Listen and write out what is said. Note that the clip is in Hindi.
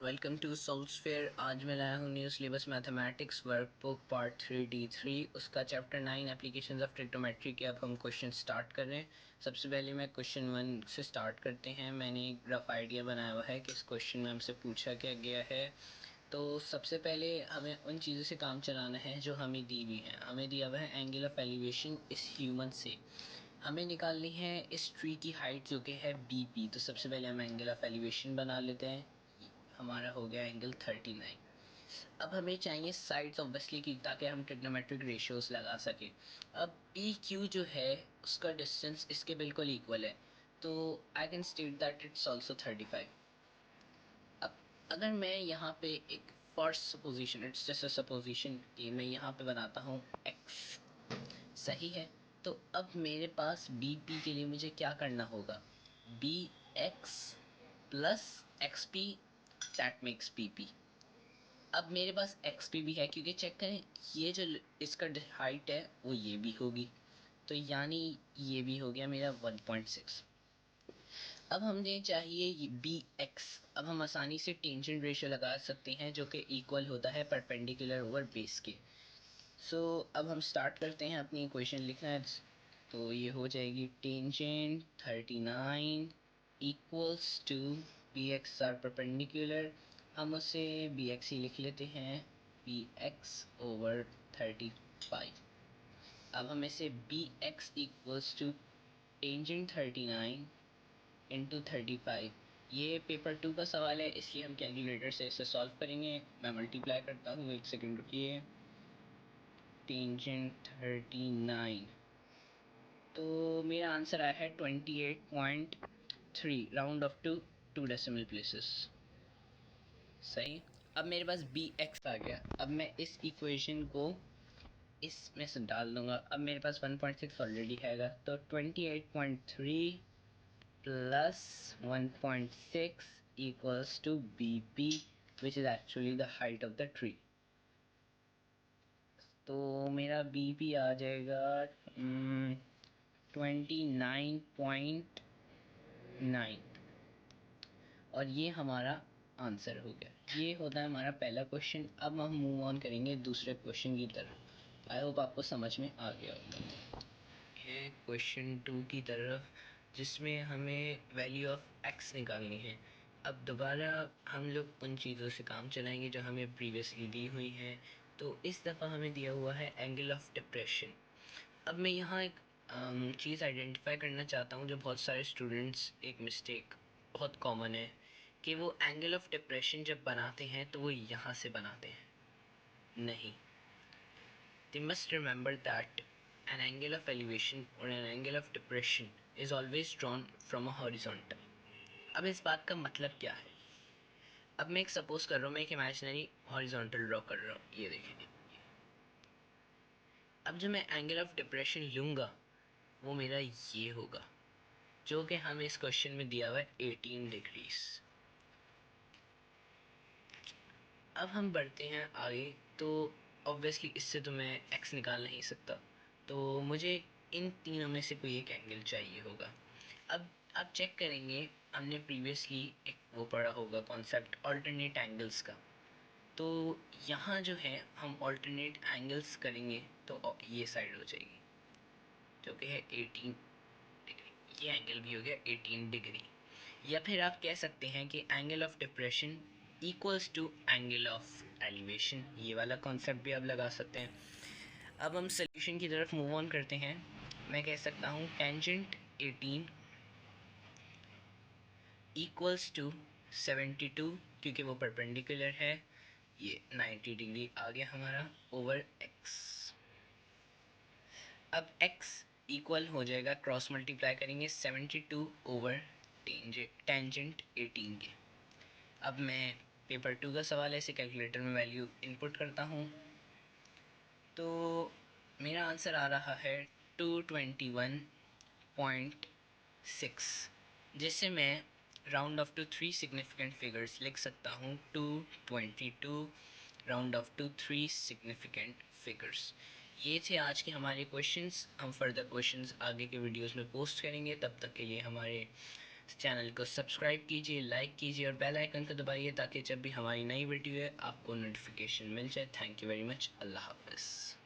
Welcome to सोल्सफेयर। आज मैं लाया हूँ new syllabus mathematics workbook part 3D3, उसका चैप्टर 9 एप्लीकेशंस ऑफ ट्रिग्नोमेट्री के। अब हम क्वेश्चन स्टार्ट कर रहे हैं। सबसे पहले मैं क्वेश्चन 1 से स्टार्ट करते हैं। मैंने एक रफ आइडिया बनाया हुआ है कि इस क्वेश्चन में हमसे पूछा क्या गया है। तो सबसे पहले हमें उन चीज़ों से काम चलाना है जो हमें दी हुई हैं। हमें दिया हुआ है एंगल ऑफ एलिवेशन इस ह्यूमन से। हमें निकालनी है इस ट्री की हाइट जो कि है BP। तो सबसे पहले हम एंगल ऑफ एलिवेशन बना लेते हैं। हमारा हो गया एंगल 39। अब हमें चाहिए साइड्स ऑब्वियसली की, ताकि हम ट्रिग्नोमेट्रिक रेशियोज लगा सकें। अब PQ जो है उसका डिस्टेंस इसके बिल्कुल इक्वल है, तो I can state that it's also 35। अब अगर मैं यहाँ पे एक first supposition, it's just a supposition कि मैं यहाँ पे बनाता हूँ x, सही है। तो अब मेरे पास BP के लिए मुझे क्या करना होगा, BX plus XP, that makes PP। अब मेरे पास XP भी है, क्योंकि चेक करें ये जो इसका हाइट है वो ये भी होगी, तो यानी ये भी हो गया मेरा 1.6। अब हमें चाहिए BX। अब हम आसानी से टेंजेंट रेशियो लगा सकते हैं जो कि इक्वल होता है परपेंडिकुलर ओवर बेस के। सो अब हम स्टार्ट करते हैं अपनी इक्वेशन लिखना है। तो ये हो जाएगी tangent 39 equals to BX are perpendicular. हम उसे BX ही लिख लेते हैं, BX ओवर 35। अब हम इसे BX equals to tangent 39 into 35। ये पेपर 2 का सवाल है, इसलिए हम कैलकुलेटर से इसे सॉल्व करेंगे। मैं मल्टीप्लाई करता हूँ, एक सेकेंड रुकिए। टेंजेंट 39, तो मेरा आंसर आया है 28.3, round off to 2 decimal places, सही। अब मेरे पास BX आ गया। अब मैं इस इक्वेशन को इसमें से डाल दूंगा। अब मेरे पास 1.6 ऑलरेडी हैगा, तो 28.3 plus 1.6 equals to BP, which is actually the height of the tree। तो मेरा BP आ जाएगा 29.9, और ये हमारा आंसर हो गया। ये होता है हमारा पहला क्वेश्चन। अब हम मूव ऑन करेंगे दूसरे क्वेश्चन की तरफ। आई होप आपको समझ में आ गया होगा। ये क्वेश्चन 2 की तरफ, जिसमें हमें वैल्यू ऑफ x निकालनी है। अब दोबारा हम लोग उन चीज़ों से काम चलाएंगे जो हमें प्रीवियसली दी हुई हैं। तो इस दफ़ा हमें दिया हुआ है एंगल ऑफ डिप्रेशन। अब मैं यहाँ एक चीज़ आइडेंटिफाई करना चाहता हूँ जो बहुत सारे स्टूडेंट्स, एक मिस्टेक बहुत कॉमन है कि वो एंगल ऑफ डिप्रेशन जब बनाते हैं तो वो यहाँ से बनाते हैं। नहीं, they must remember that an angle of elevation or an angle of depression is always drawn from a horizontal। अब इस बात का मतलब क्या है। अब मैं एक सपोज कर रहा हूँ, मैं एक इमेजिनरी हॉरिजॉन्टल ड्रॉ कर रहा हूँ, ये देखिए। अब जो मैं एंगल ऑफ डिप्रेशन लूँगा वो मेरा ये होगा, जो कि हमें इस क्वेश्चन में दिया हुआ है 18 डिग्रीज। अब हम बढ़ते हैं आगे। तो ऑब्वियसली इससे तो मैं x निकाल नहीं सकता, तो मुझे इन तीनों में से कोई एक एंगल चाहिए होगा। अब आप चेक करेंगे, हमने प्रीवियसली एक वो पढ़ा होगा कॉन्सेप्ट अल्टरनेट एंगल्स का। तो यहाँ जो है हम अल्टरनेट एंगल्स करेंगे तो ये साइड हो जाएगी जो कि है 18 डिग्री। ये एंगल भी हो गया 18 डिग्री। या फिर आप कह सकते हैं कि angle of depression equals to angle of elevation, ये वाला कॉन्सेप्ट भी आप लगा सकते हैं। अब हम सोल्यूशन की तरफ मूव ऑन करते हैं। मैं कह सकता हूँ टेंजेंट 18 इक्वल्स टू 72, क्योंकि वो परपेंडिकुलर है, ये 90 डिग्री आ गया हमारा, ओवर x। अब x इक्वल हो जाएगा, क्रॉस मल्टीप्लाई करेंगे 72 ओवर टेंजेंट 18 के। अब मैं पेपर 2 का सवाल है, इसे कैलकुलेटर में वैल्यू इनपुट करता हूँ। तो मेरा आंसर आ रहा है 221.6, जिससे मैं round off to 3 significant figures लिख सकता हूँ। 222 round off to 3 significant figures. ये थे आज के हमारे क्वेश्चंस। हम फर्दर क्वेश्चंस आगे के वीडियोस में पोस्ट करेंगे। तब तक के लिए हमारे तो चैनल को सब्सक्राइब कीजिए, लाइक कीजिए और बेल आइकन को दबाइए ताकि जब भी हमारी नई वीडियो है आपको नोटिफिकेशन मिल जाए। Thank you very much. अल्लाह हाफ़िज़।